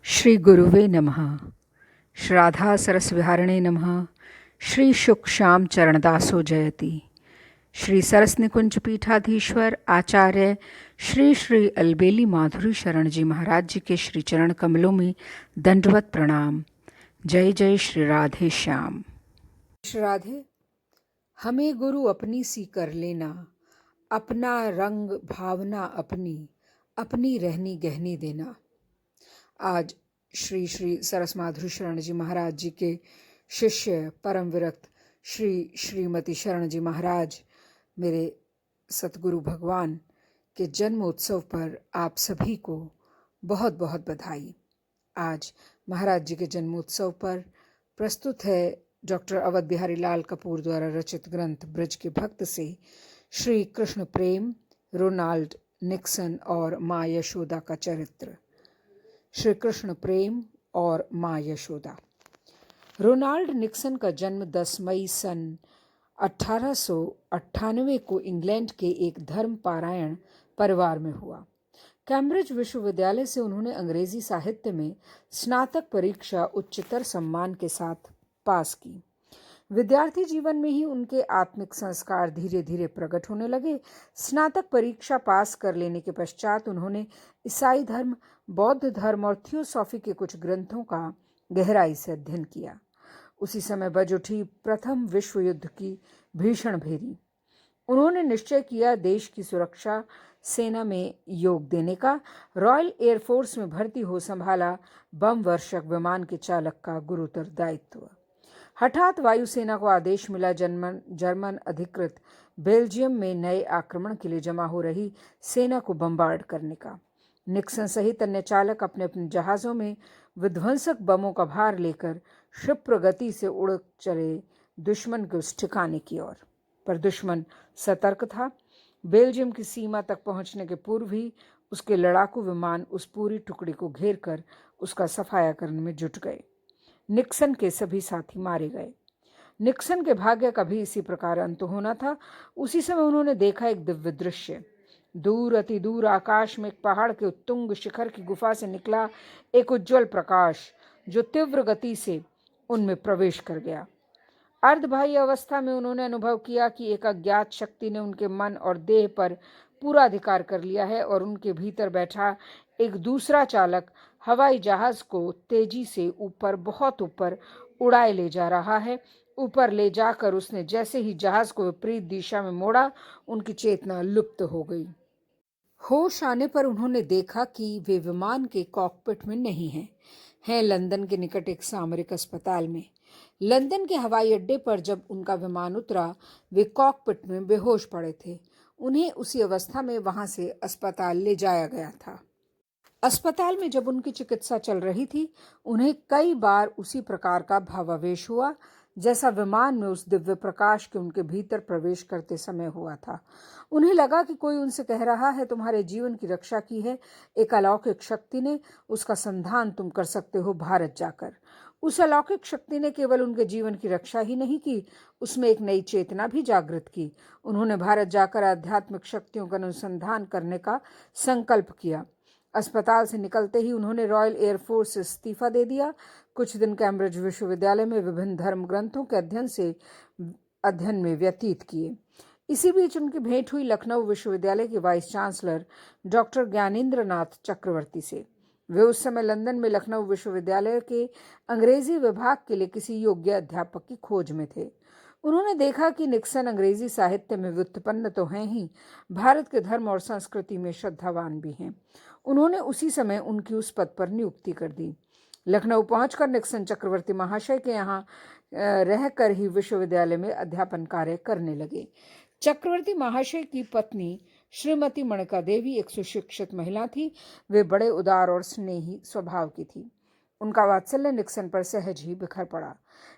श्री गुरुवे नमः। श्राद्धा सरसविहारिणे नमः। श्री शुक श्याम चरणदासो जयति। श्री सरस निकुंज पीठाधीश्वर आचार्य श्री श्री अलबेली माधुरी शरण जी महाराज जी के श्री चरण कमलों में दंडवत प्रणाम। जय जय श्री राधे श्याम। श्री राधे। हमें गुरु अपनी सी कर लेना, अपना रंग भावना अपनी, अपनी रहनी गहनी देना। आज श्री श्री सरस माधुरी शरण जी महाराज जी के शिष्य परम विरक्त श्री श्रीमती शरण जी महाराज, मेरे सतगुरु भगवान के जन्मोत्सव पर आप सभी को बहुत बहुत बधाई। आज महाराज जी के जन्मोत्सव पर प्रस्तुत है डॉक्टर अवध बिहारी लाल कपूर द्वारा रचित ग्रंथ ब्रज के भक्त से श्री कृष्ण प्रेम, रोनाल्ड निक्सन और माँ यशोदा का चरित्र। श्री कृष्ण प्रेम और माँ यशोदा। रोनाल्ड निक्सन का जन्म 10 मई सन 1898 को इंग्लैंड के एक धर्मपारायण परिवार में हुआ। कैम्ब्रिज विश्वविद्यालय से उन्होंने अंग्रेजी साहित्य में स्नातक परीक्षा उच्चतर सम्मान के साथ पास की। विद्यार्थी जीवन में ही उनके आत्मिक संस्कार धीरे धीरे प्रकट होने लगे। स्नातक परीक्षा पास कर लेने के पश्चात उन्होंने ईसाई धर्म, बौद्ध धर्म और थियोसॉफी के कुछ ग्रंथों का गहराई से अध्ययन किया। उसी समय बज उठी प्रथम विश्व युद्ध की भीषण भेरी। उन्होंने निश्चय किया देश की सुरक्षा सेना में योग देने का। रॉयल एयरफोर्स में भर्ती हो संभाला बम वर्षक विमान के चालक का गुरुतर दायित्व। हठात वायुसेना को आदेश मिला जर्मन अधिकृत बेल्जियम में नए आक्रमण के लिए जमा हो रही सेना को बम्बार्ड करने का। निक्सन सहित अन्य चालक अपने अपने जहाज़ों में विध्वंसक बमों का भार लेकर क्षिप्र गति से उड़ चले दुश्मन के उस ठिकाने की ओर। पर दुश्मन सतर्क था। बेल्जियम की सीमा तक पहुंचने के पूर्व ही उसके लड़ाकू विमान उस पूरी टुकड़ी को घेर कर उसका सफाया करने में जुट गए। निक्सन के सभी साथी मारे गए। निक्सन के भाग्य का भी इसी प्रकार अंत होना था। उसी समय उन्होंने देखा एक दिव्य दृश्य। दूर, अति दूर आकाश में एक पहाड़ के उत्तुंग शिखर की गुफा से निकला एक उज्जवल प्रकाश, जो तीव्र गति से उनमें प्रवेश कर गया। अर्धबाह्य अवस्था में उन्होंने अनुभव किया कि एक अज्ञात शक्ति ने उनके मन और देह पर पूरा अधिकार कर लिया है और उनके भीतर बैठा एक दूसरा चालक हवाई जहाज को तेजी से ऊपर, बहुत ऊपर उड़ाए ले जा रहा है। ऊपर ले जाकर उसने जैसे ही जहाज को विपरीत दिशा में मोड़ा, उनकी चेतना लुप्त हो गई। होश आने पर उन्होंने देखा कि वे विमान के कॉकपिट में नहीं हैं लंदन के निकट एक सामरिक अस्पताल में। लंदन के हवाई अड्डे पर जब उनका विमान उतरा, वे कॉकपिट में बेहोश पड़े थे। उन्हें उसी अवस्था में वहां से अस्पताल ले जाया गया था। अस्पताल में जब उनकी चिकित्सा चल रही थी, उन्हें कई बार उसी प्रकार का भावावेश हुआ जैसा विमान में उस दिव्य प्रकाश के उनके भीतर प्रवेश करते समय हुआ था। उन्हें लगा कि कोई उनसे कह रहा है, तुम्हारे जीवन की रक्षा की है एक अलौकिक शक्ति ने, उसका संधान तुम कर सकते हो भारत जाकर। उस अलौकिक शक्ति ने केवल उनके जीवन की रक्षा ही नहीं की, उसमें एक नई चेतना भी जागृत की। उन्होंने भारत जाकर आध्यात्मिक शक्तियों का अनुसंधान करने का संकल्प किया। अस्पताल से निकलते ही उन्होंने रॉयल एयरफोर्स से इस्तीफा दे दिया। कुछ दिन कैम्ब्रिज विश्वविद्यालय में विभिन्न धर्म ग्रंथों के अध्ययन में व्यतीत किए। इसी बीच उनकी भेंट हुई लखनऊ विश्वविद्यालय के वाइस चांसलर डॉक्टर ज्ञानेंद्र नाथ चक्रवर्ती से। वे उस समय लंदन में लखनऊ विश्वविद्यालय के अंग्रेजी विभाग के लिए किसी योग्य अध्यापक की खोज में थे। उन्होंने देखा कि निक्सन अंग्रेजी साहित्य में व्युत्पन्न तो हैं ही, भारत के धर्म और संस्कृति में श्रद्धावान भी हैं। उन्होंने उसी समय उनकी उस पद पर नियुक्ति कर दी। लखनऊ पहुंचकर निक्सन चक्रवर्ती महाशय के यहाँ रहकर ही विश्वविद्यालय में अध्यापन कार्य करने लगे। चक्रवर्ती महाशय की पत्नी श्रीमती मणिका देवी एक सुशिक्षित महिला थी। वे बड़े उदार और स्नेही स्वभाव की थी। उनका वात्सल्य निक्सन पर सहज ही बिखर पड़ा।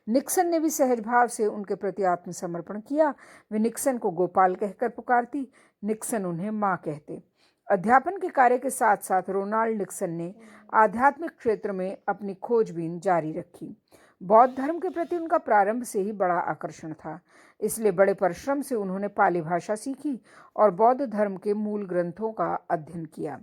निक्सन ने भी सहज भाव से उनके प्रति आत्मसमर्पण किया। वे निक्सन को गोपाल कहकर पुकारती, निक्सन उन्हें माँ कहते। अध्यापन के कार्य के साथ साथ रोनाल्ड निक्सन ने आध्यात्मिक क्षेत्र में अपनी खोजबीन जारी रखी। बौद्ध धर्म के प्रति उनका प्रारंभ से ही बड़ा आकर्षण था, इसलिए बड़े परिश्रम से उन्होंने पाली भाषा सीखी और बौद्ध धर्म के मूल ग्रंथों का अध्ययन किया।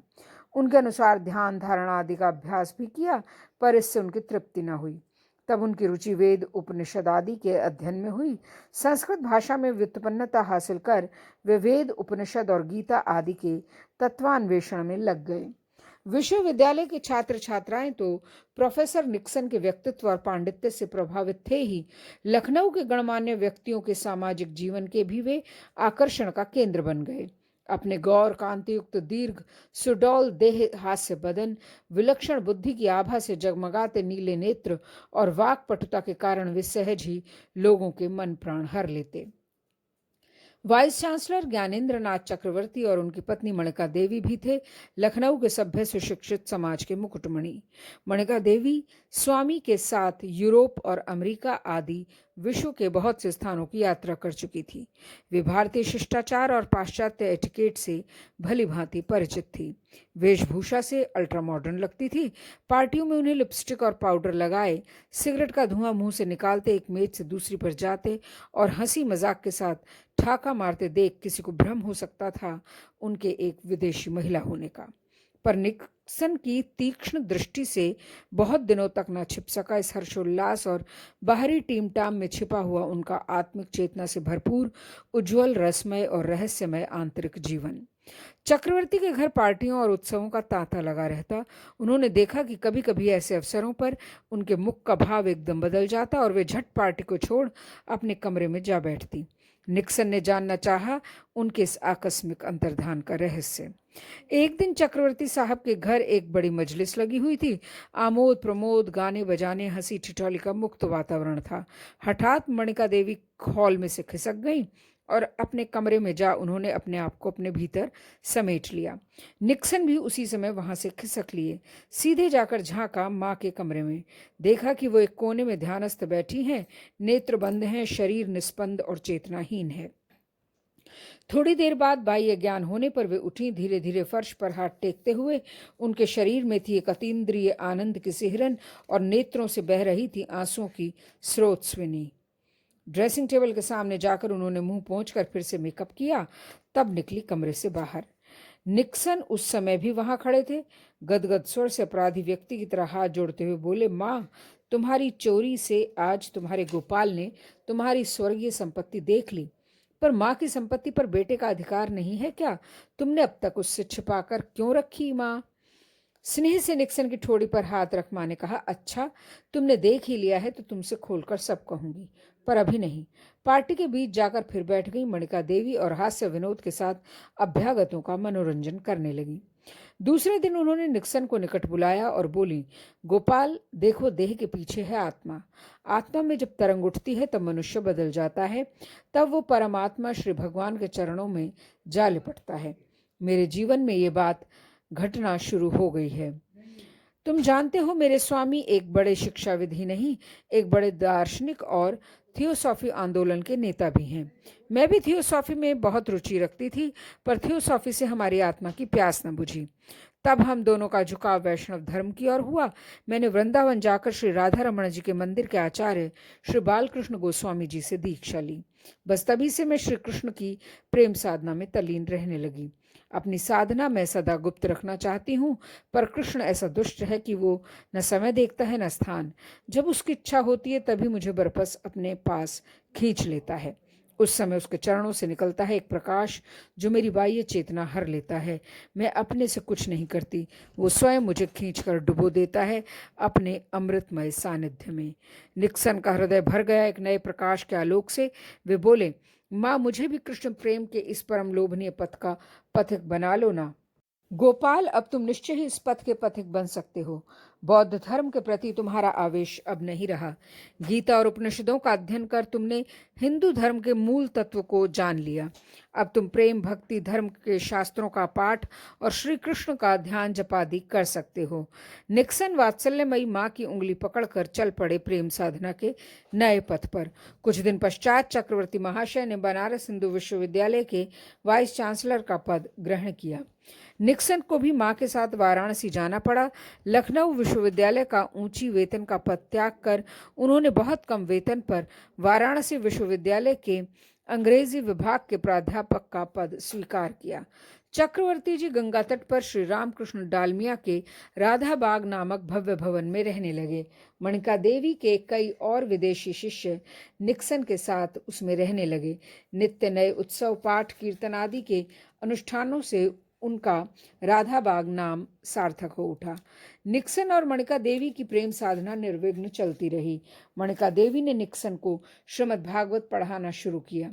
उनके अनुसार ध्यान धारणा आदि का अभ्यास भी किया, पर इससे उनकी तृप्ति न हुई। तब उनकी रुचि वेद उपनिषद आदि के अध्ययन में हुई। संस्कृत भाषा में व्युत्पन्नता हासिल कर वे वेद उपनिषद और गीता आदि के तत्वान्वेषण में लग गए। विश्वविद्यालय के छात्र छात्राएं तो प्रोफेसर निक्सन के व्यक्तित्व और पांडित्य से प्रभावित थे ही, लखनऊ के गणमान्य व्यक्तियों के सामाजिक जीवन के भी वे आकर्षण का केंद्र बन गए। अपने गौर कांतियुक्त दीर्घ सुडौल देह, हास्य बदन, विलक्षण बुद्धि की आभा से जगमगाते नीले नेत्र और वाक पटुता के कारण वे सहज ही लोगों के मन प्राण हर लेते। वाइस चांसलर ज्ञानेंद्र नाथ चक्रवर्ती और उनकी पत्नी मणिका देवी भी थे लखनऊ के सभ्य सुशिक्षित समाज के मुकुटमणि। मणिका देवी स्वामी के साथ यूरोप और अमेरिका आदि विश्व के बहुत से स्थानों की यात्रा कर चुकी थी। वे भारतीय शिष्टाचार और पाश्चात्य एटिकेट से भली भांति परिचित थी। वेशभूषा से अल्ट्रा मॉडर्न लगती थी। पार्टियों में उन्हें लिपस्टिक और पाउडर लगाए, सिगरेट का धुआं मुंह से निकालते एक मेज से दूसरी पर जाते और हंसी मजाक के साथ ठाका मारते देख किसी को भ्रम हो सकता था उनके एक विदेशी महिला होने का। पर निक्सन की तीक्ष्ण दृष्टि से बहुत दिनों तक न छिप सका इस हर्षोल्लास और बाहरी टीम टाम में छिपा हुआ उनका आत्मिक चेतना से भरपूर उज्ज्वल रसमय और रहस्यमय आंतरिक जीवन। चक्रवर्ती के घर पार्टियों और उत्सवों का तांता लगा रहता। उन्होंने देखा कि कभी कभी ऐसे अवसरों पर उनके मुख का भाव एकदम बदल जाता और वे झट पार्टी को छोड़ अपने कमरे में जा बैठती। निक्सन ने जानना चाहा उनके इस आकस्मिक अंतर्धान का रहस्य। एक दिन चक्रवर्ती साहब के घर एक बड़ी मजलिस लगी हुई थी। आमोद प्रमोद, गाने बजाने, हंसी ठिठोली का मुक्त वातावरण था। हठात मणिका देवी हॉल में से खिसक गई और अपने कमरे में जा उन्होंने अपने आप को अपने भीतर समेट लिया। निक्सन भी उसी समय वहां से खिसक लिए। सीधे जाकर झांका माँ के कमरे में। देखा कि वो एक कोने में ध्यानस्थ बैठी हैं, नेत्र बंद हैं, शरीर निस्पंद और चेतनाहीन है। थोड़ी देर बाद बाह्य ज्ञान होने पर वे उठी। धीरे धीरे फर्श पर हाथ टेकते हुए उनके शरीर में थी एक अतीन्द्रिय आनंद की सिहरन और नेत्रों से बह रही थी आंसुओं की स्रोतस्विनी। ड्रेसिंग टेबल के सामने जाकर उन्होंने मुंह पोंछकर फिर से मेकअप किया, तब निकली कमरे से बाहर। निक्सन उस समय भी वहां खड़े थे। गदगद स्वर से अपराधी व्यक्ति की तरह हाथ जोड़ते हुए बोले, माँ, तुम्हारी चोरी से आज तुम्हारे गोपाल ने तुम्हारी स्वर्गीय संपत्ति देख ली, पर माँ की संपत्ति पर बेटे का अधिकार नहीं है क्या? तुमने अब तक उससे छिपाकर क्यों रखी माँ? स्नेह से निक्सन की ठोड़ी पर हाथ रख माँ ने कहा, अच्छा, तुमने देख ही लिया है तो तुमसे खोलकर सब कहूंगी, पर अभी नहीं। पार्टी के बीच जाकर फिर बैठ गई मणिका देवी और हास्य विनोद के साथ अभ्यागतों का मनोरंजन करने लगी। दूसरे दिन उन्होंने निक्सन को निकट बुलाया और बोली, गोपाल, देखो, देह के पीछे है आत्मा। आत्मा में जब तरंग उठती है तब मनुष्य बदल जाता है, तब वो परमात्मा श्री भगवान के चरणों में जा लिपटता है। मेरे जीवन में ये बात घटना शुरू हो गई है। तुम जानते हो मेरे स्वामी एक बड़े शिक्षाविद ही नहीं, एक बड़े दार्शनिक और थियोसॉफी आंदोलन के नेता भी हैं। मैं भी थियोसॉफी में बहुत रुचि रखती थी, पर थियोसॉफी से हमारी आत्मा की प्यास न बुझी। तब हम दोनों का झुकाव वैष्णव धर्म की ओर हुआ। मैंने वृंदावन जाकर श्री राधा रमण जी के मंदिर के आचार्य श्री बालकृष्ण गोस्वामी जी से दीक्षा ली। बस तभी से मैं श्री कृष्ण की प्रेम साधना में तल्लीन रहने लगी। अपनी साधना मैं सदा गुप्त रखना चाहती हूँ, पर कृष्ण ऐसा दुष्ट है कि वो न समय देखता है न स्थान। जब उसकी इच्छा होती है तभी मुझे बरपस अपने पास खींच लेता है। उस समय उसके चरणों से निकलता है एक प्रकाश जो मेरी बाह्य चेतना हर लेता है। मैं अपने से कुछ नहीं करती, वो स्वयं मुझे खींचकर डुबो देता है अपने अमृतमय सानिध्य में। निक्सन का हृदय भर गया एक नए प्रकाश के आलोक से। वे बोले, माँ, मुझे भी कृष्ण प्रेम के इस परम लोभनीय पथ का पथिक बना लो ना। गोपाल, अब तुम निश्चय ही इस पथ के पथिक बन सकते हो। बौद्ध धर्म के प्रति तुम्हारा आवेश अब नहीं रहा। गीता और उपनिषदों का अध्ययन कर तुमने हिंदू धर्म के मूल तत्व को जान लिया। अब तुम प्रेम भक्ति धर्म के शास्त्रों का पाठ और श्री कृष्ण का ध्यान जपादि कर सकते हो। निक्सन वात्सल्यमयी माँ की उंगली पकड़कर चल पड़े प्रेम साधना के नए पथ पर। कुछ दिन पश्चात चक्रवर्ती महाशय ने बनारस हिंदू विश्वविद्यालय के वाइस चांसलर का पद ग्रहण किया। निक्सन को भी मां के साथ वाराणसी जाना पड़ा। लखनऊ विश्वविद्यालय का ऊंची वेतन का पद त्याग कर उन्होंने बहुत कम वेतन पर वाराणसी विश्वविद्यालय के अंग्रेजी विभाग के प्राध्यापक का पद स्वीकार किया। चक्रवर्ती जी गंगा तट पर श्री रामकृष्ण डालमिया के राधा बाग नामक भव्य भवन में रहने लगे। मणिका देवी के कई और विदेशी शिष्य निक्सन के साथ उसमें रहने लगे। नित्य नए उत्सव, पाठ, कीर्तन आदि के अनुष्ठानों से उनका राधा बाग नाम सार्थक हो उठा। निक्सन और मणिका देवी की प्रेम साधना निर्विघ्न चलती रही। मणिका देवी ने निक्सन को श्रीमद् भागवत पढ़ाना शुरू किया।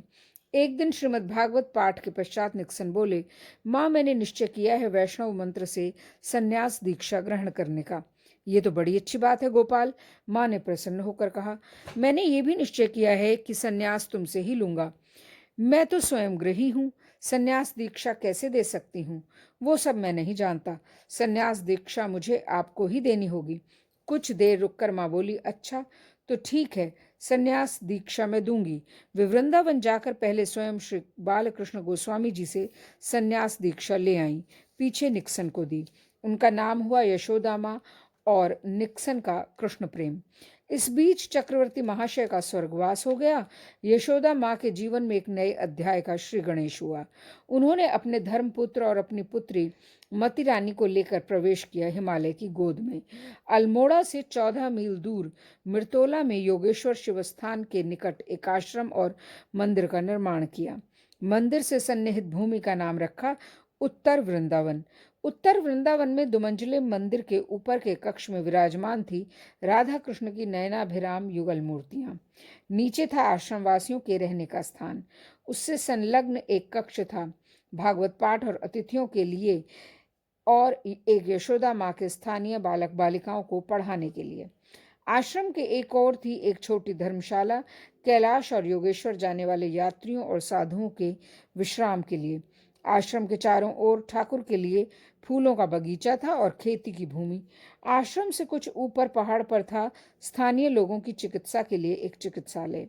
एक दिन श्रीमद् भागवत पाठ के पश्चात निक्सन बोले, माँ, मैंने निश्चय किया है वैष्णव मंत्र से संन्यास दीक्षा ग्रहण करने का। ये तो बड़ी अच्छी बात है गोपाल, माँ ने प्रसन्न होकर कहा। मैंने ये भी निश्चय किया है कि संन्यास तुमसे ही लूंगा। मैं तो स्वयं गृही हूँ, संन्यास दीक्षा कैसे दे सकती हूँ वो सब मैं नहीं जानता। संन्यास दीक्षा मुझे आपको ही देनी होगी। कुछ देर रुककर माँ बोली, अच्छा तो ठीक है, संन्यास दीक्षा मैं दूंगी। वे वृंदावन जाकर पहले स्वयं श्री बालकृष्ण गोस्वामी जी से संन्यास दीक्षा ले आईं, पीछे निक्सन को दी। उनका नाम हुआ यशोदा माँ और निक्सन का कृष्ण प्रेम। इस बीच चक्रवर्ती महाशय का स्वर्गवास हो गया। यशोदा माँ के जीवन में एक नए अध्याय का श्री गणेश हुआ। उन्होंने अपने धर्मपुत्र और अपनी पुत्री मती रानी को लेकर प्रवेश किया हिमालय की गोद में। अल्मोड़ा से 14 मील दूर मिर्तोला में योगेश्वर शिवस्थान के निकट एक आश्रम और मंदिर का निर्माण किया। मंदिर से सन्निहित भूमि का नाम रखा उत्तर वृंदावन। उत्तर वृंदावन में दुमंजिले मंदिर के ऊपर के कक्ष में विराजमान थी राधा कृष्ण की नयनाभिराम युगल मूर्तियां। नीचे था आश्रमवासियों के रहने का स्थान। उससे संलग्न एक कक्ष था भागवत पाठ और अतिथियों के लिए, और एक यशोदा माँ के स्थानीय बालक बालिकाओं को पढ़ाने के लिए। आश्रम के एक और थी एक छोटी धर्मशाला, कैलाश और योगेश्वर जाने वाले यात्रियों और साधुओं के विश्राम के लिए। आश्रम के चारों ओर ठाकुर के लिए फूलों का बगीचा था और खेती की भूमि। आश्रम से कुछ ऊपर पहाड़ पर था स्थानीय लोगों की चिकित्सा के लिए एक चिकित्सालय।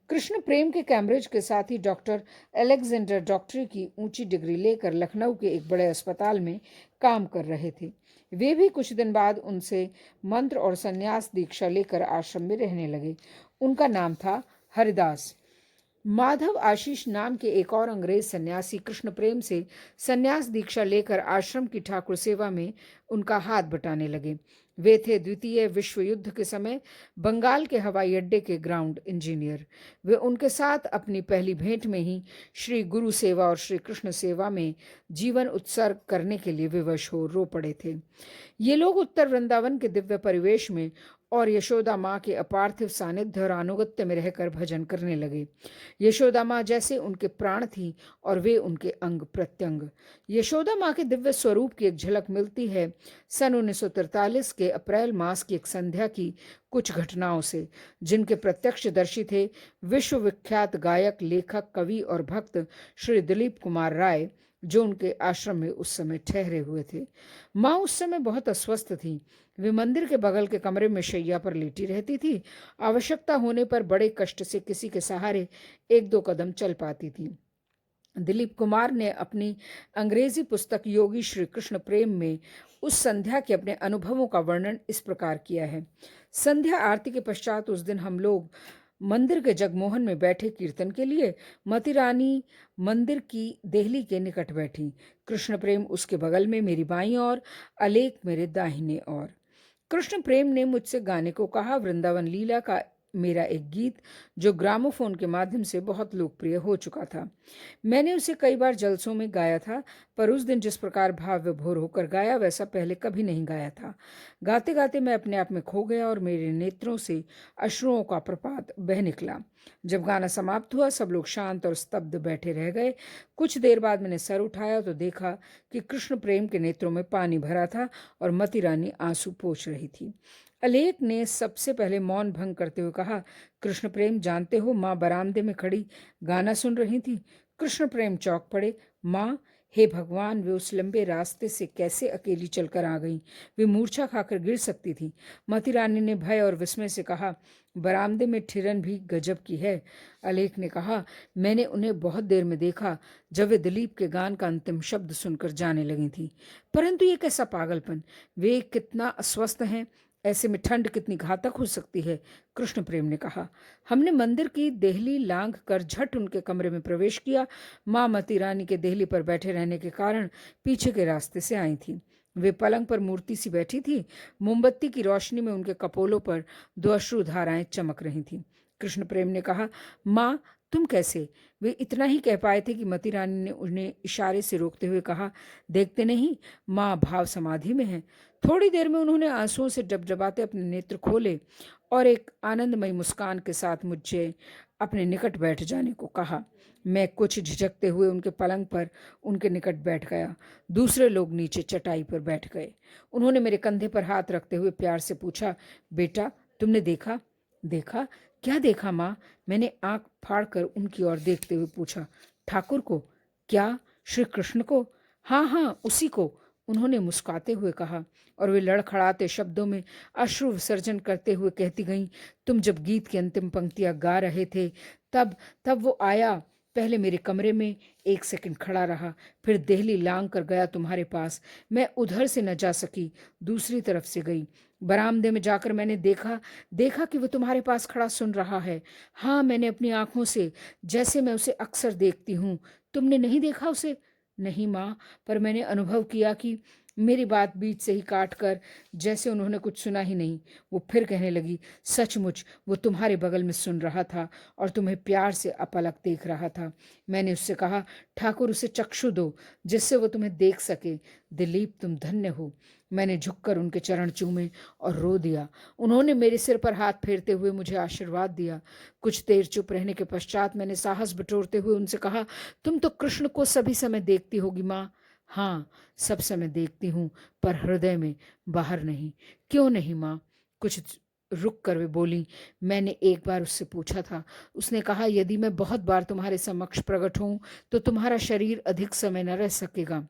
कृष्ण प्रेम के कैम्ब्रिज के साथ ही डॉक्टर अलेक्जेंडर डॉक्टरी की ऊंची डिग्री लेकर लखनऊ के एक बड़े अस्पताल में काम कर रहे थे। वे भी कुछ दिन बाद उनसे मंत्र और संन्यास दीक्षा लेकर आश्रम में रहने लगे। उनका नाम था हरिदास। माधव आशीष नाम के एक और अंग्रेज सन्यासी कृष्ण प्रेम से संन्यास दीक्षा लेकर आश्रम की ठाकुर सेवा में उनका हाथ बटाने लगे। वे थे द्वितीय विश्व युद्ध के समय बंगाल के हवाई अड्डे के ग्राउंड इंजीनियर। वे उनके साथ अपनी पहली भेंट में ही श्री गुरु सेवा और श्री कृष्ण सेवा में जीवन उत्सर्ग करने के लिए विवश हो रो पड़े थे। ये लोग उत्तर वृंदावन के दिव्य परिवेश में और यशोदा माँ के अपार्थिव सानिध्य और अनुगत्य में रहकर भजन करने लगे। यशोदा माँ जैसे उनके प्राण थी और वे उनके अंग प्रत्यंग। यशोदा माँ के दिव्य स्वरूप की एक झलक मिलती है सन 1943 के अप्रैल मास की एक संध्या की कुछ घटनाओं से, जिनके प्रत्यक्षदर्शी थे विश्वविख्यात गायक, लेखक, कवि और भक्त श्री दिलीप कुमार राय, जो उनके आश्रम में उस समय ठहरे हुए थे। माँ उस समय बहुत अस्वस्थ थी। वे मंदिर के बगल के कमरे में शैया पर लेटी रहती थी। आवश्यकता होने पर बड़े कष्ट से किसी के सहारे 1-2 कदम चल पाती थी। दिलीप कुमार ने अपनी अंग्रेजी पुस्तक योगी श्री कृष्ण प्रेम में उस संध्या के अपने अनुभवों का वर्णन इस प्रकार किया है। संध्या आरती के पश्चात उस दिन हम लोग मंदिर के जगमोहन में बैठे कीर्तन के लिए। मती रानी मंदिर की देहली के निकट बैठी, कृष्ण प्रेम उसके बगल में मेरी बाईं ओर, अलेख मेरे दाहिने ओर। कृष्ण प्रेम ने मुझसे गाने को कहा। वृंदावन लीला का मेरा एक गीत जो ग्रामोफोन के माध्यम से बहुत लोकप्रिय हो चुका था। मैंने उसे कई बार जलसों में गाया था, पर उस दिन जिस प्रकार भाव विभोर होकर गाया वैसा पहले कभी नहीं गाया था। गाते गाते मैं अपने आप में खो गया और मेरे नेत्रों से अश्रुओं का प्रपात बह निकला। जब गाना समाप्त हुआ सब लोग शांत और स्तब्ध बैठे रह गए। कुछ देर बाद मैंने सर उठाया तो देखा कि कृष्ण प्रेम के नेत्रों में पानी भरा था और मती रानी आंसू पोंछ रही थी। अलेख ने सबसे पहले मौन भंग करते हुए कहा, कृष्ण प्रेम, जानते हो माँ बरामदे में खड़ी गाना सुन रही थी। कृष्ण प्रेम चौंक पड़े। माँ, हे भगवान, वे उस लंबे रास्ते से कैसे अकेली चलकर आ गईं? वे मूर्छा खाकर गिर सकती थी। मती रानी ने भय और विस्मय से कहा, बरामदे में ठिरन भी गजब की है। अलेख ने कहा, मैंने उन्हें बहुत देर में देखा जब वे दिलीप के गान का अंतिम शब्द सुनकर जाने लगी थी। परंतु ये कैसा पागलपन! वे कितना अस्वस्थ हैं। ऐसे में ठंड कितनी घातक हो सकती है, कृष्ण प्रेम ने कहा। हमने मंदिर की देहली लांघ कर झट उनके कमरे में प्रवेश किया। माँ मती रानी के देहली पर बैठे रहने के कारण पीछे के रास्ते से आई थी। वे पलंग पर मूर्ति सी बैठी थी। मोमबत्ती की रोशनी में उनके कपोलों पर दो अश्रु धाराएं चमक रही थीं। कृष्ण प्रेम ने कहा, माँ तुम कैसे? वे इतना ही कह पाए थे कि मती रानी ने उन्हें इशारे से रोकते हुए कहा, देखते नहीं, माँ भाव समाधि में है। थोड़ी देर में उन्होंने आंसुओं से डबडबाते अपने नेत्र खोले और एक आनंदमयी मुस्कान के साथ मुझे अपने निकट बैठ जाने को कहा। मैं कुछ झिझकते हुए उनके पलंग पर उनके निकट बैठ गया। दूसरे लोग नीचे चटाई पर बैठ गए। उन्होंने मेरे कंधे पर हाथ रखते हुए प्यार से पूछा, बेटा तुमने देखा? देखा? क्या देखा माँ? मैंने आंख फाड़कर उनकी ओर देखते हुए पूछा। ठाकुर को? क्या, श्री कृष्ण को? हाँ हाँ, उसी को, उन्होंने मुस्कुराते हुए कहा। और वे लड़खड़ाते शब्दों में अश्रु विसर्जन करते हुए कहती गईं, तुम जब गीत की अंतिम पंक्तियां गा रहे थे तब तब वो आया। पहले मेरे कमरे में 1 सेकंड खड़ा रहा, फिर देहली लांग कर गया तुम्हारे पास। मैं उधर से न जा सकी, दूसरी तरफ से गई। बरामदे में जाकर मैंने देखा देखा कि वो तुम्हारे पास खड़ा सुन रहा है। हाँ, मैंने अपनी आंखों से, जैसे मैं उसे अक्सर देखती हूँ। तुमने नहीं देखा उसे? नहीं माँ, पर मैंने अनुभव किया कि मेरी बात बीच से ही काट कर, जैसे उन्होंने कुछ सुना ही नहीं, वो फिर कहने लगी, सचमुच वो तुम्हारे बगल में सुन रहा था और तुम्हें प्यार से अपलक देख रहा था। मैंने उससे कहा, ठाकुर उसे चक्षु दो जिससे वो तुम्हें देख सके। दिलीप तुम धन्य हो। मैंने झुककर उनके चरण चूमे और रो दिया। उन्होंने मेरे सिर पर हाथ फेरते हुए मुझे आशीर्वाद दिया। कुछ देर चुप रहने के पश्चात मैंने साहस बटोरते हुए उनसे कहा, तुम तो कृष्ण को सभी समय देखती होगी माँ। हाँ, सब समय देखती हूँ, पर हृदय में, बाहर नहीं। क्यों नहीं माँ? कुछ रुक कर वे बोली, मैंने एक बार उससे पूछा था। उसने कहा, यदि मैं बहुत बार तुम्हारे समक्ष प्रकट हूँ तो तुम्हारा शरीर अधिक समय न रह सकेगा।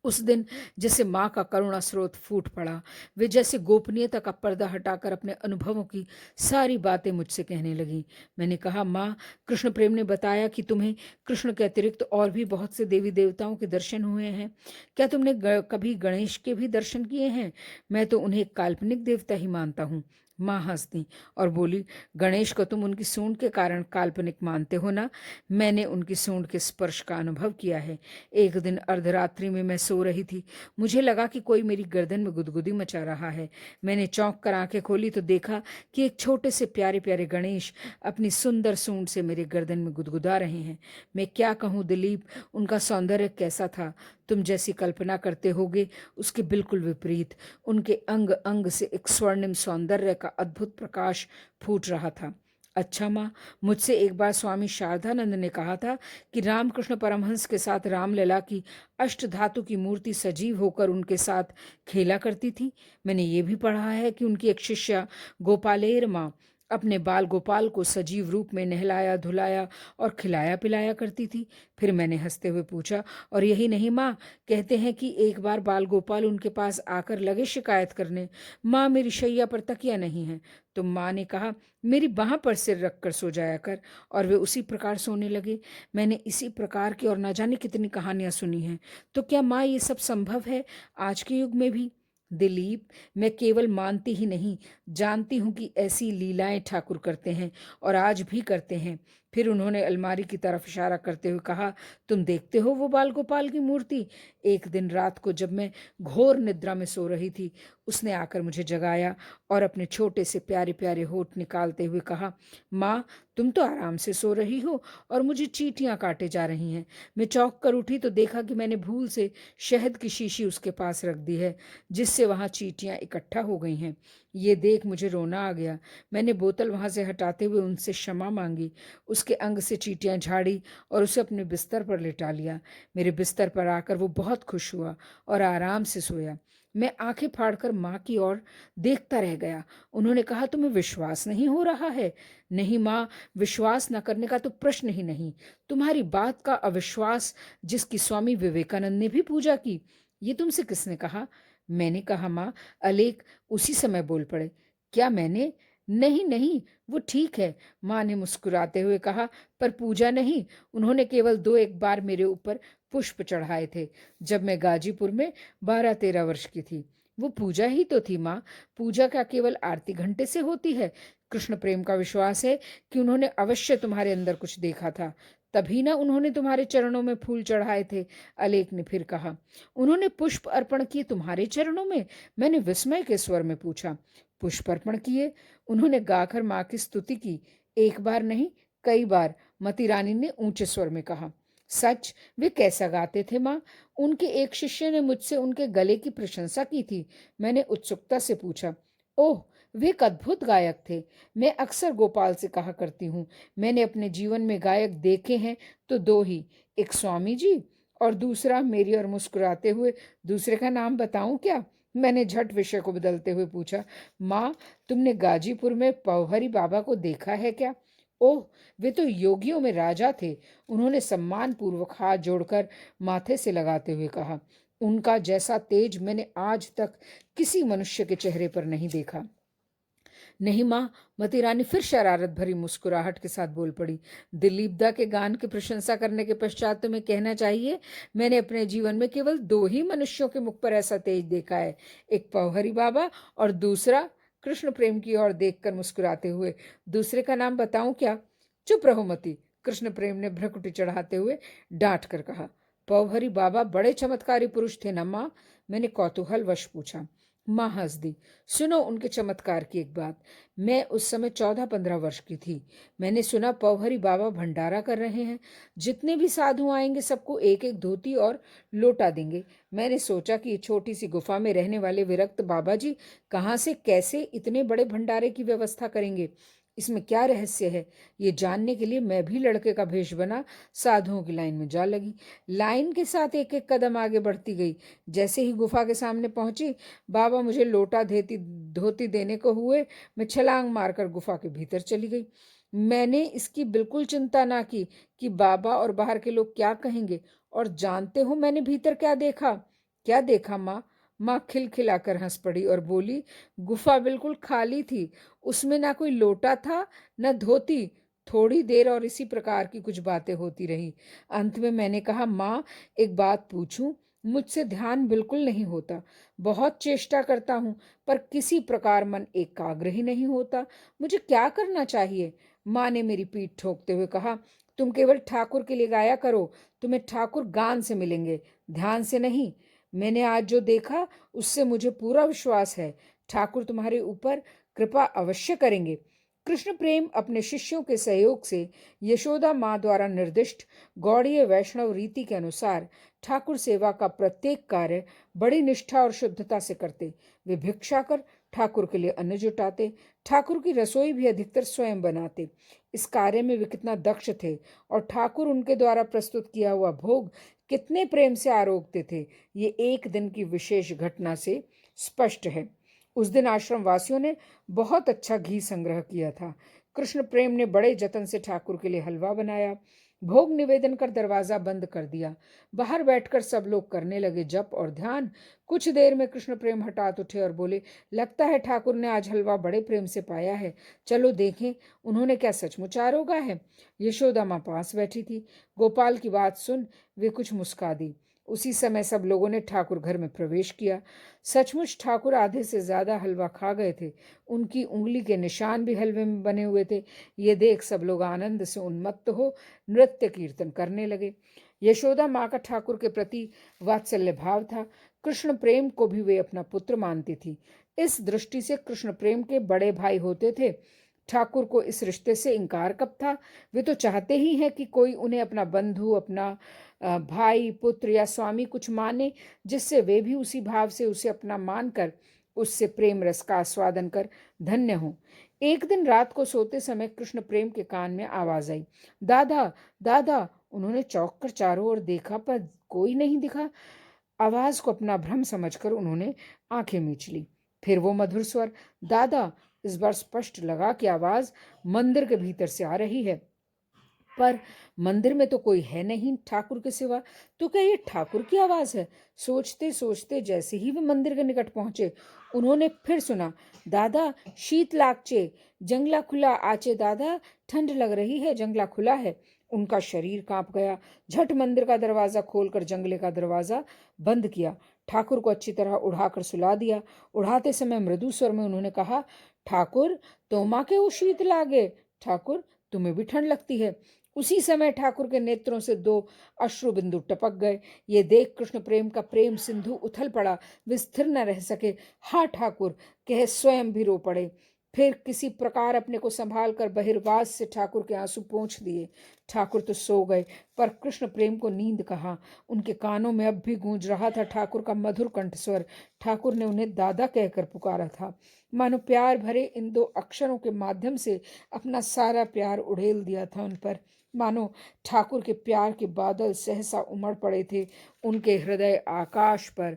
उस दिन जैसे माँ का करुणा स्रोत फूट पड़ा। वे जैसे गोपनीयता का पर्दा हटाकर अपने अनुभवों की सारी बातें मुझसे कहने लगी। मैंने कहा, माँ, कृष्ण प्रेम ने बताया कि तुम्हें कृष्ण के अतिरिक्त और भी बहुत से देवी देवताओं के दर्शन हुए हैं। क्या तुमने कभी गणेश के भी दर्शन किए हैं? मैं तो उन्हें काल्पनिक देवता ही मानता हूँ। माँ हंस दी और बोली, गणेश को तुम उनकी सूंड के कारण काल्पनिक मानते हो ना? मैंने उनकी सूंड के स्पर्श का अनुभव किया है। एक दिन अर्धरात्रि में मैं सो रही थी। मुझे लगा कि कोई मेरी गर्दन में गुदगुदी मचा रहा है। मैंने चौंक कर आंखें खोली तो देखा कि एक छोटे से प्यारे प्यारे गणेश अपनी सुंदर सूंड से मेरे गर्दन में गुदगुदा रहे हैं। मैं क्या कहूँ दिलीप, उनका सौंदर्य कैसा था? तुम जैसी कल्पना करते होगे उसके बिल्कुल विपरीत। उनके अंग अंग से एक स्वर्णिम सौंदर्य का अद्भुत प्रकाश फूट रहा था। अच्छा माँ, मुझसे एक बार स्वामी शारदानंद ने कहा था कि रामकृष्ण परमहंस के साथ रामलला की अष्टधातु की मूर्ति सजीव होकर उनके साथ खेला करती थी। मैंने ये भी पढ़ा है कि उनकी एक शिष्या गोपालेर माँ अपने बाल गोपाल को सजीव रूप में नहलाया धुलाया और खिलाया पिलाया करती थी। फिर मैंने हंसते हुए पूछा, और यही नहीं माँ, कहते हैं कि एक बार बाल गोपाल उनके पास आकर लगे शिकायत करने, माँ मेरी शैया पर तकिया नहीं है। तो माँ ने कहा, मेरी बाह पर सिर रखकर सो जाया कर, और वे उसी प्रकार सोने लगे। मैंने इसी प्रकार की और न जाने कितनी कहानियां सुनी हैं। तो क्या माँ ये सब संभव है आज के युग में भी? दिलीप, मैं केवल मानती ही नहीं, जानती हूं कि ऐसी लीलाएं ठाकुर करते हैं और आज भी करते हैं। फिर उन्होंने अलमारी की तरफ इशारा करते हुए कहा, तुम देखते हो वो बाल गोपाल की मूर्ति? एक दिन रात को जब मैं घोर निद्रा में सो रही थी, उसने आकर मुझे जगाया और अपने छोटे से प्यारे प्यारे होठ निकालते हुए कहा, माँ, तुम तो आराम से सो रही हो और मुझे चींटियां काटे जा रही हैं। मैं चौंक कर उठी तो देखा कि मैंने भूल से शहद की शीशी उसके पास रख दी है, जिससे वहां चींटियां इकट्ठा हो गई हैं। ये देख मुझे रोना आ गया। मैंने बोतल वहां से हटाते हुए उनसे क्षमा मांगी। उसके अंग से चींटियां झाड़ी और उसे अपने बिस्तर पर लिटा लिया। मेरे बिस्तर पर आकर वो बहुत खुश हुआ और आराम से सोया। मैं आंखें फाड़कर माँ की ओर देखता रह गया। उन्होंने कहा, तुम्हें विश्वास नहीं हो रहा है? नहीं माँ, विश्वास न करने का तो प्रश्न ही नहीं। तुम्हारी बात का अविश्वास जिसकी स्वामी विवेकानंद ने भी पूजा की, ये तुमसे किसने कहा? मैंने कहा माँ। अलेख उसी समय बोल पड़े, क्या मैंने? नहीं नहीं, वो ठीक है, माँ ने मुस्कुराते हुए कहा, पर पूजा नहीं, उन्होंने केवल 2-1 बार मेरे ऊपर पुष्प चढ़ाए थे, जब मैं गाजीपुर में 12-13 वर्ष की थी। वो पूजा ही तो थी माँ। पूजा क्या केवल आरती घंटे से होती है? कृष्ण प्रेम का विश्वास है कि उन्होंने अवश्य तुम्हारे अंदर कुछ देखा था, तभी ना उन्होंने तुम्हारे चरणों में फूल चढ़ाए थे। अलेख ने फिर कहा। उन्होंने पुष्प अर्पण किए तुम्हारे चरणों में? मैंने विस्मय के स्वर में पूछा। पुष्प अर्पण किए? उन्होंने गाकर माँ की स्तुति की। एक बार नहीं, कई बार, मती रानी ने ऊंचे स्वर में कहा। सच? वे कैसा गाते थे माँ? उनके एक शिष्य ने मुझसे उनके गले की प्रशंसा की थी। मैंने उत्सुकता से पूछा। ओह, वे एक अद्भुत गायक थे। मैं अक्सर गोपाल से कहा करती हूँ, मैंने अपने जीवन में गायक देखे हैं तो दो ही, एक स्वामी जी और दूसरा मेरी। और मुस्कुराते हुए, दूसरे का नाम बताऊं क्या? मैंने झट विषय को बदलते हुए पूछा। माँ, तुमने गाजीपुर में पौहरी बाबा को देखा है क्या? ओह, वे तो योगियों में राजा थे। उन्होंने सम्मान पूर्वक हाथ जोड़कर माथे से लगाते हुए कहा। उनका जैसा तेज मैंने आज तक किसी मनुष्य के चेहरे पर नहीं देखा। नहीं माँ, मती रानी फिर शरारत भरी मुस्कुराहट के साथ बोल पड़ी। दिलीप दा के गान की प्रशंसा करने के पश्चात तुम्हें कहना चाहिए, मैंने अपने जीवन में केवल दो ही मनुष्यों के मुख पर ऐसा तेज देखा है, एक पौहरी बाबा और दूसरा, कृष्ण प्रेम की ओर देखकर मुस्कुराते हुए, दूसरे का नाम बताऊं क्या? चुप रहो मती, कृष्ण प्रेम ने भ्रकुटी चढ़ाते हुए डांट कर कहा। पौहरी बाबा बड़े चमत्कारी पुरुष थे ना माँ? मैंने कौतूहलवश पूछा। माँ हंस दी। सुनो उनके चमत्कार की एक बात। मैं उस समय 14-15 वर्ष की थी। मैंने सुना पौहरी बाबा भंडारा कर रहे हैं। जितने भी साधु आएंगे सबको एक एक धोती और लोटा देंगे। मैंने सोचा कि छोटी सी गुफा में रहने वाले विरक्त बाबा जी कहाँ से कैसे इतने बड़े भंडारे की व्यवस्था करेंगे। इसमें क्या रहस्य है, ये जानने के लिए मैं भी लड़के का भेष बना साधुओं की लाइन में जा लगी। लाइन के साथ एक एक कदम आगे बढ़ती गई। जैसे ही गुफा के सामने पहुंची, बाबा मुझे लोटा धोती देने को हुए। मैं छलांग मारकर गुफा के भीतर चली गई। मैंने इसकी बिल्कुल चिंता ना की कि बाबा और बाहर के लोग क्या कहेंगे। और जानते हो मैंने भीतर क्या देखा? क्या देखा माँ? माँ खिलखिलाकर हंस पड़ी और बोली, गुफा बिल्कुल खाली थी। उसमें ना कोई लोटा था, न धोती। थोड़ी देर और इसी प्रकार की कुछ बातें होती रही। अंत में मैंने कहा, माँ, एक बात पूछूं? मुझसे ध्यान बिल्कुल नहीं होता। बहुत चेष्टा करता हूँ, पर किसी प्रकार मन एकाग्र ही नहीं होता। मुझे क्या करना चाहिए? माँ ने मेरी पीठ ठोकते हुए कहा। तुम केवल ठाकुर के लिए गाया करो। तुम्हें ठाकुर गान से मिलेंगे, ध्यान से नहीं। मैंने आज जो देखा उससे मुझे पूरा विश्वास है, ठाकुर तुम्हारे ऊपर कृपा अवश्य करेंगे। कृष्ण प्रेम अपने शिष्यों के सहयोग से यशोदा माँ द्वारा निर्दिष्ट गौड़ीय वैष्णव रीति के अनुसार ठाकुर सेवा का प्रत्येक कार्य बड़ी निष्ठा और शुद्धता से करते। वे भिक्षा कर ठाकुर के लिए अन्न जुटाते, ठाकुर की रसोई भी अधिकतर स्वयं बनाते। इस कार्य में वे कितना दक्ष थे और ठाकुर उनके द्वारा प्रस्तुत किया हुआ भोग कितने प्रेम से आरोगते थे, ये एक दिन की विशेष घटना से स्पष्ट है। उस दिन आश्रम वासियों ने बहुत अच्छा घी संग्रह किया था। कृष्ण प्रेम ने बड़े जतन से ठाकुर के लिए हलवा बनाया, भोग निवेदन कर दरवाजा बंद कर दिया। बाहर बैठकर सब लोग करने लगे जप और ध्यान। कुछ देर में कृष्ण प्रेम हठात उठे और बोले, लगता है ठाकुर ने आज हलवा बड़े प्रेम से पाया है। चलो देखें उन्होंने क्या सचमुच आरोगा है। यशोदा माँ पास बैठी थी। गोपाल की बात सुन वे कुछ मुस्का दी। उसी समय सब लोगों ने ठाकुर घर में प्रवेश किया। सचमुच ठाकुर आधे से ज्यादा हलवा खा गए थे। उनकी उंगली के निशान भी हलवे में बने हुए थे। ये देख सब लोग आनंद से उन्मत्त हो नृत्य कीर्तन करने लगे। यशोदा माँ का ठाकुर के प्रति वात्सल्य भाव था। कृष्ण प्रेम को भी वे अपना पुत्र मानती थी। इस दृष्टि से कृष्ण प्रेम के बड़े भाई होते थे। ठाकुर को इस रिश्ते से इनकार कब था? वे तो चाहते ही हैं कि कोई उन्हें अपना बंधु, अपना भाई, पुत्र या स्वामी कुछ माने, जिससे वे भी उसी भाव से उसे अपना मानकर उससे प्रेम रस का आस्वादन कर धन्य हो। एक दिन रात को सोते समय कृष्ण प्रेम के कान में आवाज आई, दादा, दादा। उन्होंने चौंक कर चारों ओर देखा पर कोई नहीं दिखा। आवाज को अपना भ्रम समझकर उन्होंने आंखें मीच ली। फिर वो मधुर स्वर, दादा। इस बार स्पष्ट लगा कि आवाज मंदिर के भीतर से आ रही है, पर मंदिर में तो कोई है नहीं ठाकुर के सिवा। तो क्या ये ठाकुर की आवाज है? सोचते सोचते जैसे ही वे मंदिर के निकट पहुंचे, उन्होंने फिर सुना, दादा, शीत लागचे, जंगला खुला आचे दादा, ठंड लग रही है, जंगला खुला है। उनका शरीर कांप गया। झट मंदिर का दरवाजा खोलकर जंगले का दरवाजा बंद किया। ठाकुर को अच्छी तरह उड़ाकर सुला दिया। उड़ाते समय मृदु स्वर में उन्होंने कहा, ठाकुर तोमा के वो शीत लागे, ठाकुर तुम्हें भी ठंड लगती है। उसी समय ठाकुर के नेत्रों से 2 अश्रु बिंदु टपक गए। ये देख कृष्ण प्रेम का प्रेम सिंधु उथल पड़ा, वे स्थिर न रह सके। हाँ ठाकुर कह स्वयं भी रो पड़े। फिर किसी प्रकार अपने को संभाल कर बहिर्वास से ठाकुर के आंसू पोंछ दिए। ठाकुर तो सो गए, पर कृष्ण प्रेम को नींद कहाँ। उनके कानों में अब भी गूंज रहा था ठाकुर का मधुर कंठस्वर। ठाकुर ने उन्हें दादा कहकर पुकारा था। मानो प्यार भरे इन 2 अक्षरों के माध्यम से अपना सारा प्यार उड़ेल दिया था उन पर। मानो ठाकुर के प्यार के बादल सहसा उमड़ पड़े थे उनके हृदय आकाश पर,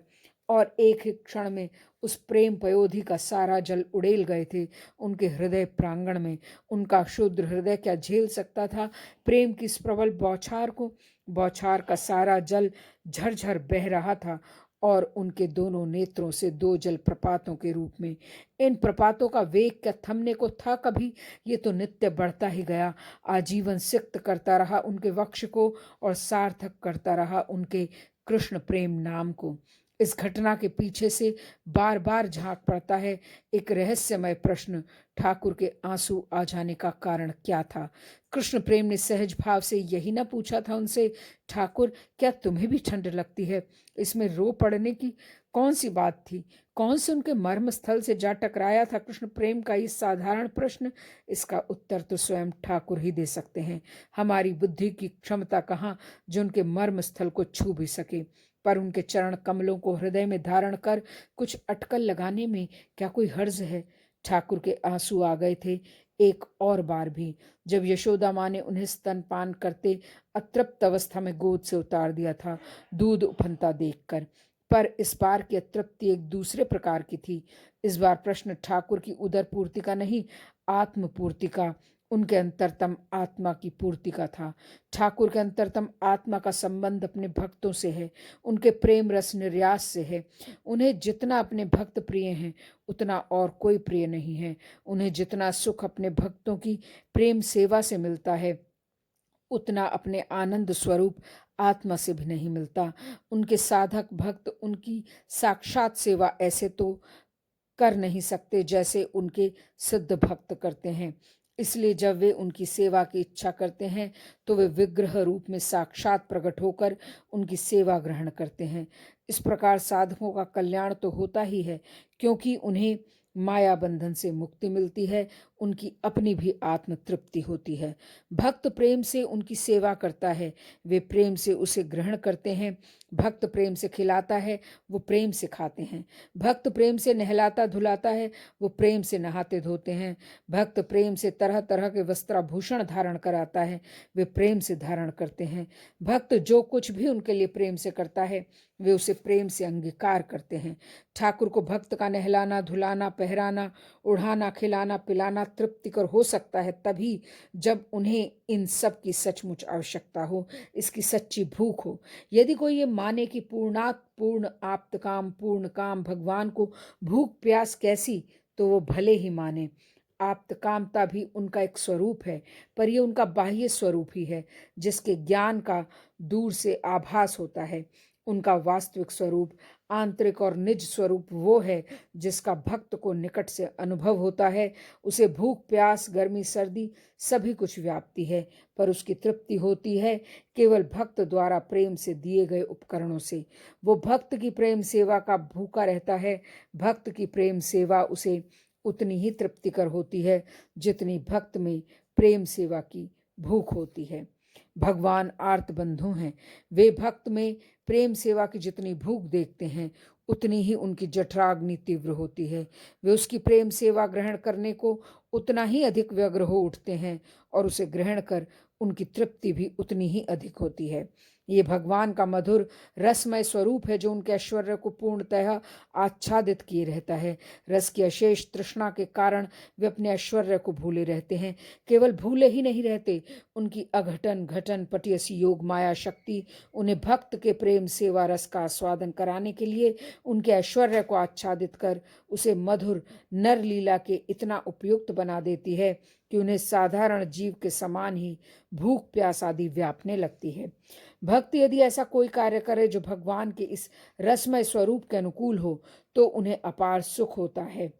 और एक ही क्षण में उस प्रेम पयोधि का सारा जल उड़ेल गए थे उनके हृदय प्रांगण में। उनका क्षुद्र हृदय क्या झेल सकता था प्रेम की इस प्रबल बौछार को। बौछार का सारा जल झरझर बह रहा था और उनके दोनों नेत्रों से 2 जल प्रपातों के रूप में। इन प्रपातों का वेग क्या थमने को था कभी? ये तो नित्य बढ़ता ही गया, आजीवन सिक्त करता रहा उनके वक्ष को और सार्थक करता रहा उनके कृष्ण प्रेम नाम को। इस घटना के पीछे से बार बार झांक पड़ता है एक रहस्यमय प्रश्न, ठाकुर के आंसू आ जाने का कारण क्या था? कृष्ण प्रेम ने सहज भाव से यही न पूछा था उनसे, ठाकुर क्या तुम्हें भी ठंड लगती है? इसमें रो पड़ने की कौन सी बात थी? कौन से उनके मर्म स्थल से जा टकराया था कृष्ण प्रेम का ये साधारण प्रश्न? इसका उत्तर तो स्वयं ठाकुर ही दे सकते हैं। हमारी बुद्धि की क्षमता कहाँ जो उनके मर्म स्थल को छू भी सके। पर उनके चरण कमलों को हृदय में धारण कर कुछ अटकल लगाने में क्या कोई हर्ज है? ठाकुर के आंसू आ गए थे एक और बार भी, जब यशोदा माँ ने उन्हें स्तनपान करते अतृप्त अवस्था में गोद से उतार दिया था दूध उफनता देखकर। पर इस बार की अतृप्ति एक दूसरे प्रकार की थी। इस बार प्रश्न ठाकुर की उदर पूर्ति का नहीं, आत्म पूर्ति का, उनके अंतरतम आत्मा की पूर्ति का था। ठाकुर के अंतरतम आत्मा का संबंध अपने भक्तों से है, उनके प्रेम रस निर्यास से है। उन्हें जितना अपने भक्त प्रिय हैं उतना और कोई प्रिय नहीं है। उन्हें जितना सुख अपने भक्तों की प्रेम सेवा से मिलता है उतना अपने आनंद स्वरूप आत्मा से भी नहीं मिलता। उनके साधक भक्त उनकी साक्षात सेवा ऐसे तो कर नहीं सकते जैसे उनके सिद्ध भक्त करते हैं। इसलिए जब वे उनकी सेवा की इच्छा करते हैं तो वे विग्रह रूप में साक्षात प्रकट होकर उनकी सेवा ग्रहण करते हैं। इस प्रकार साधकों का कल्याण तो होता ही है, क्योंकि उन्हें माया बंधन से मुक्ति मिलती है, उनकी अपनी भी आत्म तृप्ति होती है। भक्त प्रेम से उनकी सेवा करता है, वे प्रेम से उसे ग्रहण करते हैं। भक्त प्रेम से खिलाता है, वो प्रेम से खाते हैं। भक्त प्रेम से नहलाता धुलाता है, वो प्रेम से नहाते धोते हैं। भक्त प्रेम से तरह तरह के वस्त्राभूषण धारण कराता है, वे प्रेम से धारण करते हैं। भक्त जो कुछ भी उनके लिए प्रेम से करता है वे उसे प्रेम से अंगीकार करते हैं। ठाकुर को भक्त का नहलाना धुलाना पहराना उड़ाना खिलाना पिलाना तृप्तिकर हो सकता है तभी जब उन्हें इन सब की सचमुच आवश्यकता हो, इसकी सच्ची भूख हो। यदि कोई ये माने कि पूर्णात पूर्ण आप्त काम पूर्ण काम भगवान को भूख प्यास कैसी, तो वो भले ही माने। आप्त कामता भी उनका एक स्वरूप है, पर यह उनका बाह्य स्वरूप ही है जिसके ज्ञान का दूर से आभास होता है। उनका वास्तविक स्वरूप आंतरिक और निज स्वरूप वो है जिसका भक्त को निकट से अनुभव होता है। उसे भूख प्यास गर्मी सर्दी सभी कुछ व्याप्ति है, पर उसकी तृप्ति होती है केवल भक्त द्वारा प्रेम से दिए गए उपकरणों से। वो भक्त की प्रेम सेवा का भूखा रहता है। भक्त की प्रेम सेवा उसे उतनी ही तृप्तिकर होती है जितनी भक्त में प्रेम सेवा की भूख होती है। भगवान आर्त बंधु हैं, वे भक्त में प्रेम सेवा की जितनी भूख देखते हैं उतनी ही उनकी जठराग्नि तीव्र होती है। वे उसकी प्रेम सेवा ग्रहण करने को उतना ही अधिक व्यग्र हो उठते हैं और उसे ग्रहण कर उनकी तृप्ति भी उतनी ही अधिक होती है। ये भगवान का मधुर रसमय स्वरूप है जो उनके ऐश्वर्य को पूर्णतः आच्छादित किए रहता है। रस की अशेष तृष्णा के कारण वे अपने ऐश्वर्य को भूले रहते हैं। केवल भूले ही नहीं रहते, उनकी अघटन घटन पटियसी योग माया शक्ति उन्हें भक्त के प्रेम सेवा रस का आस्वादन कराने के लिए उनके ऐश्वर्य को आच्छादित कर उसे मधुर नर लीला के इतना उपयुक्त बना देती है कि उन्हें साधारण जीव के समान ही भूख प्यास आदि व्यापने लगती है। भक्त यदि ऐसा कोई कार्य करे जो भगवान के इस रसमय स्वरूप के अनुकूल हो तो उन्हें अपार सुख होता है।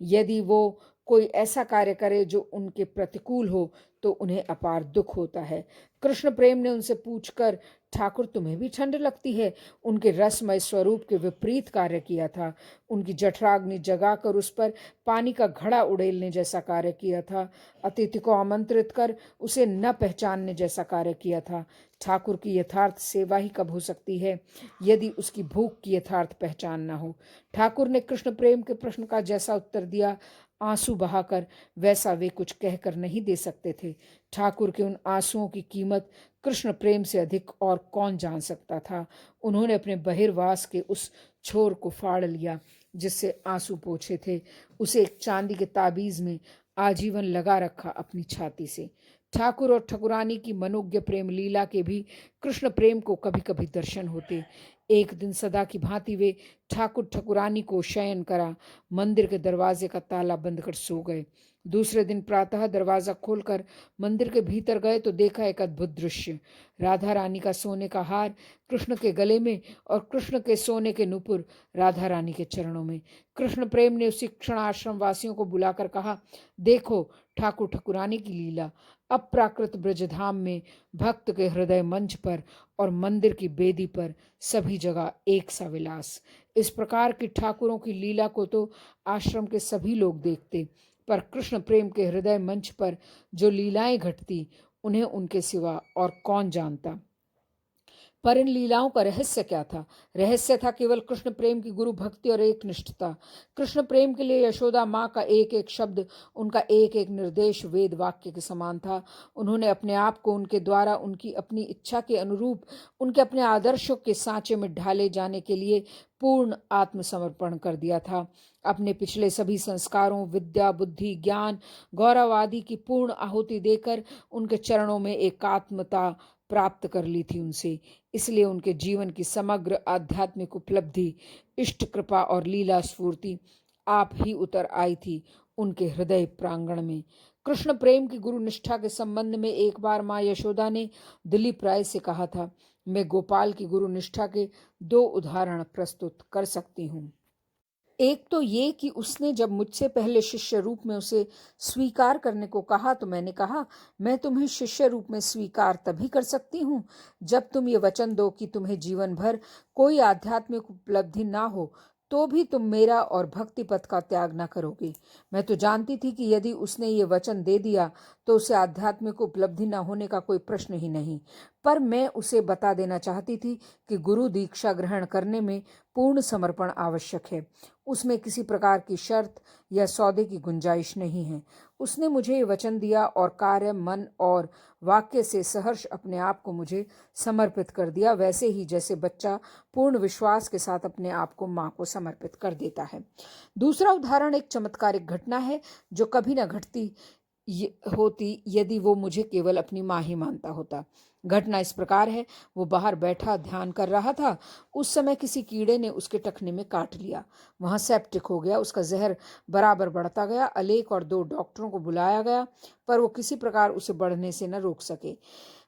यदि वो कोई ऐसा कार्य करे जो उनके प्रतिकूल हो तो उन्हें अपार दुख होता है। कृष्ण प्रेम ने उनसे पूछकर, ठाकुर तुम्हें भी ठंड लगती है? उनके रसमय स्वरूप के विपरीत कार्य किया था। उनकी जठराग्नि जगाकर उस पर पानी का घड़ा उड़ेलने जैसा कार्य किया था। अतिथि को आमंत्रित कर उसे न पहचानने जैसा कार्य किया था। ठाकुर की यथार्थ सेवा ही कब हो सकती है यदि उसकी भूख की यथार्थ पहचान न हो। ठाकुर ने कृष्ण प्रेम के प्रश्न का जैसा उत्तर दिया, आंसू बहाकर, वैसा वे कुछ कहकर नहीं दे सकते थे। ठाकुर के उन आंसुओं की कीमत कृष्ण प्रेम से अधिक और कौन जान सकता था। उन्होंने अपने बहिर्वास के उस छोर को फाड़ लिया जिससे आंसू पोंछे थे, उसे एक चांदी के ताबीज में आजीवन लगा रखा अपनी छाती से। ठाकुर और ठकुरानी की मनोज्ञ प्रेम लीला के भी कृष्ण प्रेम को कभी कभी दर्शन होते। एक दिन सदा की भांति वे ठाकुर ठकुरानी को शयन करा मंदिर के दरवाजे का ताला बंद कर सो गए। दूसरे दिन प्रातः दरवाजा खोलकर मंदिर के भीतर गए तो देखा एक अद्भुत दृश्य। राधा रानी का सोने का हार कृष्ण के गले में और कृष्ण के सोने के नुपुर राधा रानी के चरणों में। कृष्ण प्रेम ने उसी क्षण आश्रम वासियों को बुलाकर कहा, देखो ठाकुर ठकुरानी की लीला। अप्राकृत ब्रजधाम में भक्त के हृदय मंच पर और मंदिर की बेदी पर सभी जगह एक सा विलास। इस प्रकार की ठाकुरों की लीला को तो आश्रम के सभी लोग देखते, पर कृष्ण प्रेम के हृदय मंच पर जो लीलाएं घटती उन्हें उनके सिवा और कौन जानता। पर इन लीलाओं का रहस्य क्या था? रहस्य था केवल कृष्ण प्रेम की गुरु भक्ति और एक निष्ठता। कृष्ण प्रेम के लिए यशोदा माँ का एक एक शब्द, उनका एक एक निर्देश वेद वाक्य के समान था। उन्होंने अपने आप को उनके द्वारा उनकी अपनी इच्छा के अनुरूप उनके अपने आदर्शों के सांचे में ढाले जाने के लिए पूर्ण आत्मसमर्पण कर दिया था। अपने पिछले सभी संस्कारों, विद्या, बुद्धि, ज्ञान, गौरव आदि की पूर्ण आहुति देकर उनके चरणों में एकात्मता प्राप्त कर ली थी उनसे। इसलिए उनके जीवन की समग्र आध्यात्मिक उपलब्धि, इष्ट कृपा और लीला स्फूर्ति आप ही उतर आई थी उनके हृदय प्रांगण में। कृष्ण प्रेम की गुरु निष्ठा के संबंध में एक बार माँ यशोदा ने दिलीप राय से कहा था, मैं गोपाल की गुरु निष्ठा के 2 उदाहरण प्रस्तुत कर सकती हूँ। एक तो ये कि उसने जब मुझसे पहले शिष्य रूप में उसे स्वीकार करने को कहा तो मैंने कहा, मैं तुम्हें शिष्य रूप में स्वीकार तभी कर सकती हूँ जब तुम ये वचन दो कि तुम्हें जीवन भर कोई आध्यात्मिक उपलब्धि ना हो तो भी तुम मेरा और भक्ति पथ का त्याग न करोगे। मैं तो जानती थी कि यदि उसने ये वचन दे दिया तो उसे आध्यात्मिक उपलब्धि न होने का कोई प्रश्न ही नहीं। पर मैं उसे बता देना चाहती थी कि गुरु दीक्षा ग्रहण करने में पूर्ण समर्पण आवश्यक है। उसमें किसी प्रकार की शर्त या सौदे की गुंजाइश नहीं है। उसने मुझे ये वचन दिया और कार्य, मन और वाक्य से सहर्ष अपने आप को मुझे समर्पित कर दिया, वैसे ही जैसे बच्चा पूर्ण विश्वास के साथ अपने आप को माँ को समर्पित कर देता है। दूसरा उदाहरण एक चमत्कारिक घटना है जो कभी न घटती होती यदि वो मुझे केवल अपनी माँ ही मानता होता। घटना इस प्रकार है, वो बाहर बैठा ध्यान कर रहा था। उस समय किसी कीड़े ने उसके टखने में काट लिया। वहां सेप्टिक हो गया। उसका जहर बराबर बढ़ता गया। अलेख और 2 डॉक्टरों को बुलाया गया पर वो किसी प्रकार उसे बढ़ने से न रोक सके।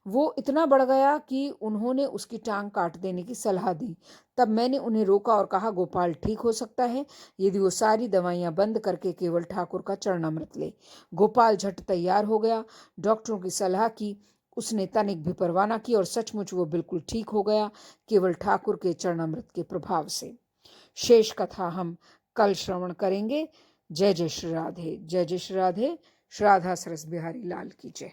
वो इतना बढ़ गया कि उन्होंने उसकी टांग काट देने की सलाह दी। तब मैंने उन्हें रोका और कहा, गोपाल ठीक हो सकता है यदि वो सारी दवाइयां बंद करके केवल ठाकुर का चरणामृत ले। गोपाल झट तैयार हो गया। डॉक्टरों की सलाह की उसने तनिक भी परवाह न की और सचमुच वो बिल्कुल ठीक हो गया, केवल ठाकुर के चरणामृत के प्रभाव से। शेष कथा हम कल श्रवण करेंगे। जय जय श्री राधे। जय जय श्री राधे। श्री राधा सरस बिहारी लाल की जय।